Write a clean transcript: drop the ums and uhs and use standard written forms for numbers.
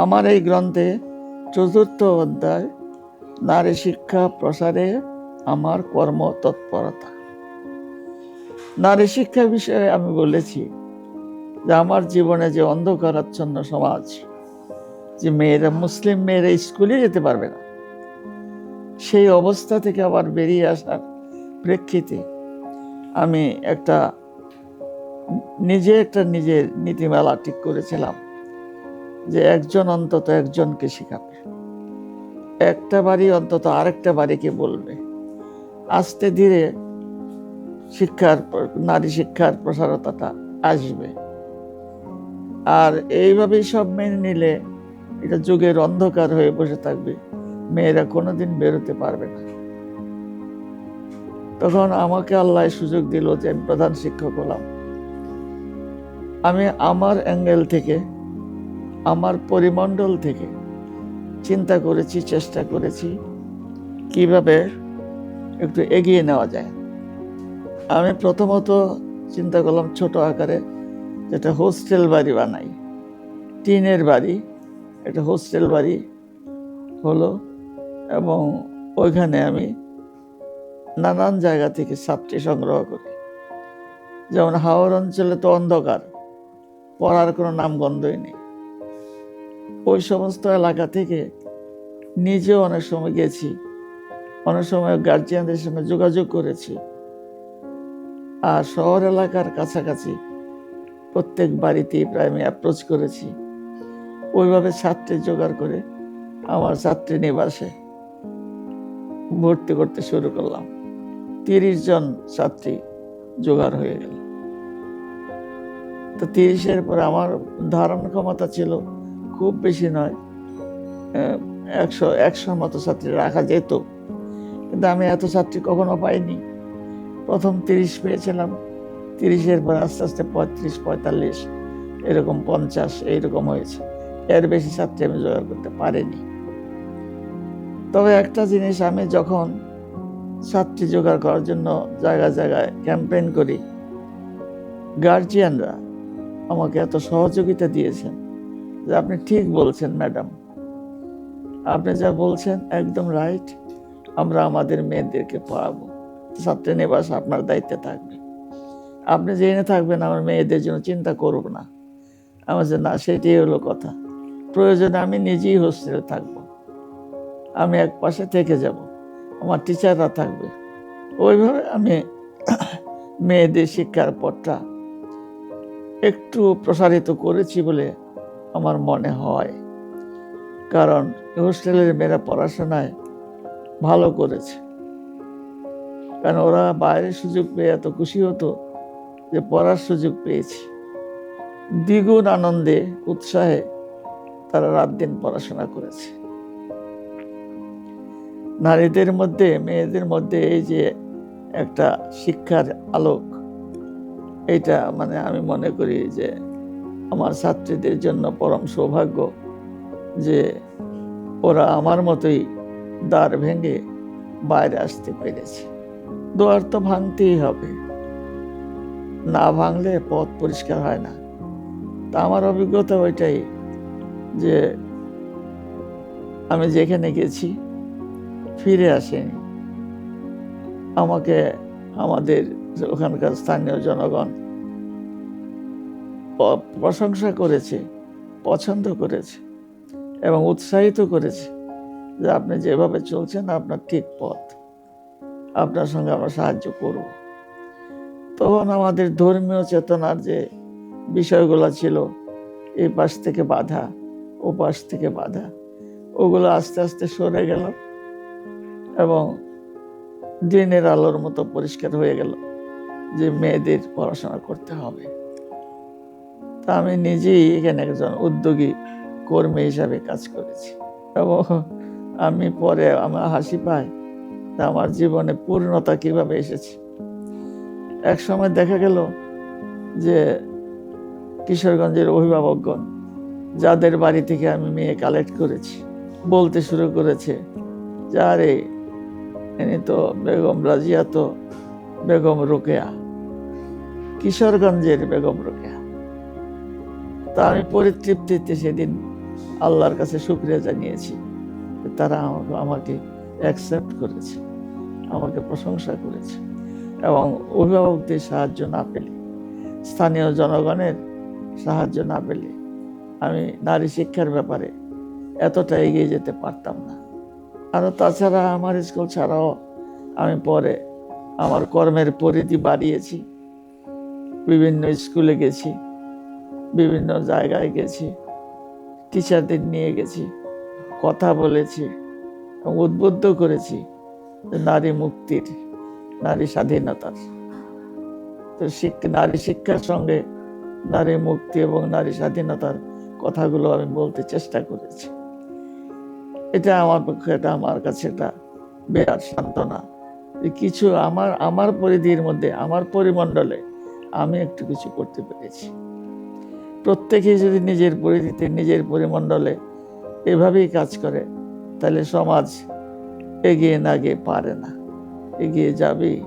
আমার এই গ্রন্থে চতুর্থ অধ্যায়, নারী শিক্ষা প্রসারে আমার কর্মতৎপরতা। নারী শিক্ষা বিষয়ে আমি বলেছি যে আমার জীবনে যে অন্ধকারাচ্ছন্ন সমাজ, যে মেয়েরা, মুসলিম মেয়েরা স্কুলে যেতে পারবে না, সেই অবস্থা থেকে আবার বেরিয়ে আসার প্রেক্ষিতে আমি নিজের নীতিমালা ঠিক করেছিলাম যে একজন অন্তত একজনকে শেখাবে, একটা বাড়ি অন্তত আরেকটা বাড়িকে বলবে। আস্তে ধীরে নারী শিক্ষার প্রসারতাটা আসবে। আর এইভাবেই সব মেনে নিলে এটা যুগের অন্ধকার হয়ে বসে থাকবে, মেয়েরা কোনোদিন বেরোতে পারবে না। তখন আমাকে আল্লাহ সুযোগ দিল যে আমি প্রধান শিক্ষক হলাম। আমি আমার অ্যাঙ্গেল থেকে, আমার পরিমণ্ডল থেকে চিন্তা করেছি, চেষ্টা করেছি কিভাবে একটু এগিয়ে নেওয়া যায়। আমি প্রথমত চিন্তা করলাম ছোট আকারে যেটা হোস্টেল বাড়ি বানাই, টিনের বাড়ি, একটা হোস্টেল বাড়ি হলো, এবং ওইখানে আমি নানান জায়গা থেকে ছাত্রী সংগ্রহ করি। যেমন হাওর অঞ্চলে তো অন্ধকার, পড়ার কোনো নামগন্ধই নেই। ওই সমস্ত এলাকা থেকে নিজেও অনেক সময় গেছি, অনেক সময় গার্জিয়ানদের সঙ্গে যোগাযোগ করেছি। আর শহর এলাকার কাছাকাছি প্রত্যেক বাড়িতেই প্রায় আমি অ্যাপ্রোচ করেছি। ওইভাবে ছাত্রী জোগাড় করে আমার ছাত্রী নিবাসে ভর্তি করতে শুরু করলাম। 30 জন ছাত্রী জোগাড় হয়ে গেল। তো 30-এর পরে আমার ধারণ ক্ষমতা ছিল খুব বেশি নয়, 100 মতো ছাত্রী রাখা যেত, কিন্তু আমি এত ছাত্রী কখনো পাইনি। প্রথম 30 পেয়েছিলাম, 30-এর পর আস্তে আস্তে 35, 45, এরকম 50 এইরকম হয়েছে। এর বেশি ছাত্রী আমি জোগাড় করতে পারিনি। তবে একটা জিনিস, আমি যখন ছাত্রী জোগাড় করার জন্য জায়গায় জায়গায় ক্যাম্পেইন করি, গার্জিয়ানরা আমাকে এত সহযোগিতা দিয়েছেন যে আপনি ঠিক বলছেন ম্যাডাম, আপনি যা বলছেন একদম রাইট, আমরা আমাদের মেয়েদেরকে পড়াবো, ছাত্রী নিবাস আপনার দায়িত্বে থাকবে, আপনি জেনে থাকবেন আমার মেয়েদের জন্য চিন্তা করব না। আমার যে না, সেটাই হলো কথা, প্রয়োজনে আমি নিজেই হোস্টেলে থাকবো, আমি এক পাশে থেকে যাব, আমার টিচাররা থাকবে। ওইভাবে আমি মেয়েদের শিক্ষার পথটা একটু প্রসারিত করেছি বলে আমার মনে হয়। কারণ হোস্টেলের মেয়েরা পড়াশোনায় ভালো করেছে, কারণ ওরা বাইরের সুযোগ পেয়ে এত খুশি হতো যে পড়ার সুযোগ পেয়েছি। দ্বিগুণ আনন্দে, উৎসাহে তারা রাত দিন পড়াশোনা করেছে। নারীদের মধ্যে, মেয়েদের মধ্যে এই যে একটা শিক্ষার আলোক, এটা মানে আমি মনে করি যে আমার ছাত্রীদের জন্য পরম সৌভাগ্য যে ওরা আমার মতোই দ্বার ভেঙে বাইরে আসতে পেরেছে। দুয়ার তো ভাঙতেই হবে, না ভাঙলে পথ পরিষ্কার হয় না। তা আমার অভিজ্ঞতা ওইটাই যে আমি যেখানে গেছি ফিরে আসেনি, আমাকে আমাদের ওখানকার স্থানীয় জনগণ প্রশংসা করেছে, পছন্দ করেছে এবং উৎসাহিত করেছে যে আপনি যেভাবে চলছেন আপনার ঠিক পথ, আপনার সঙ্গে আমরা সাহায্য করব। তখন আমাদের ধর্মীয় চেতনার যে বিষয়গুলো ছিল, এই পাশ থেকে বাধা, ও পাশ থেকে বাধা, ওগুলো আস্তে আস্তে সরে গেল এবং দিনের আলোর মতো পরিষ্কার হয়ে গেল যে মেয়েদের পড়াশোনা করতে হবে। তা আমি নিজেই এখানে একজন উদ্যোগী কর্মী হিসাবে কাজ করেছি এবং আমি পরে আমার হাসি পায় আমার জীবনে পূর্ণতা কিভাবে এসেছে। এক সময় দেখা গেল যে কিশোরগঞ্জের অভিভাবকগণ, যাদের বাড়ি থেকে আমি মেয়ে কালেক্ট করেছি, বলতে শুরু করেছে যে আরে ইনি তো বেগম রাজিয়া, তো বেগম রোকেয়া, কিশোরগঞ্জের বেগম রোকেয়া। তা আমি পরিতৃপ্তিতে সেদিন আল্লাহর কাছে শুকরিয়া জানিয়েছি যে তারা আমাকে অ্যাকসেপ্ট করেছে, আমাকে প্রশংসা করেছে। এবং অভিভাবকদের সাহায্য না পেলে, স্থানীয় জনগণের সাহায্য না পেলে আমি নারী শিক্ষার ব্যাপারে এতটা এগিয়ে যেতে পারতাম না। আর তাছাড়া আমার স্কুল ছাড়াও আমি পরে আমার কর্মের পরিধি বাড়িয়েছি, বিভিন্ন স্কুলে গেছি, বিভিন্ন জায়গায় গেছি, টিচারদের নিয়ে গেছি, কথা বলেছি এবং উদ্বুদ্ধ করেছি যে নারী মুক্তির, নারী স্বাধীনতার। তো নারী শিক্ষার সঙ্গে নারী মুক্তি এবং নারী স্বাধীনতার কথাগুলো আমি বলতে চেষ্টা করেছি। এটা আমার পক্ষে, এটা আমার কাছে এটা বিরাট সান্ত্বনা যে কিছু আমার পরিধির মধ্যে, আমার পরিমণ্ডলে আমি একটু কিছু করতে পেরেছি। প্রত্যেকেই যদি নিজের পরিধিতে, নিজের পরিমণ্ডলে এভাবেই কাজ করে, তাহলে সমাজ এগিয়ে না গিয়ে পারে না, এগিয়ে যাবেই।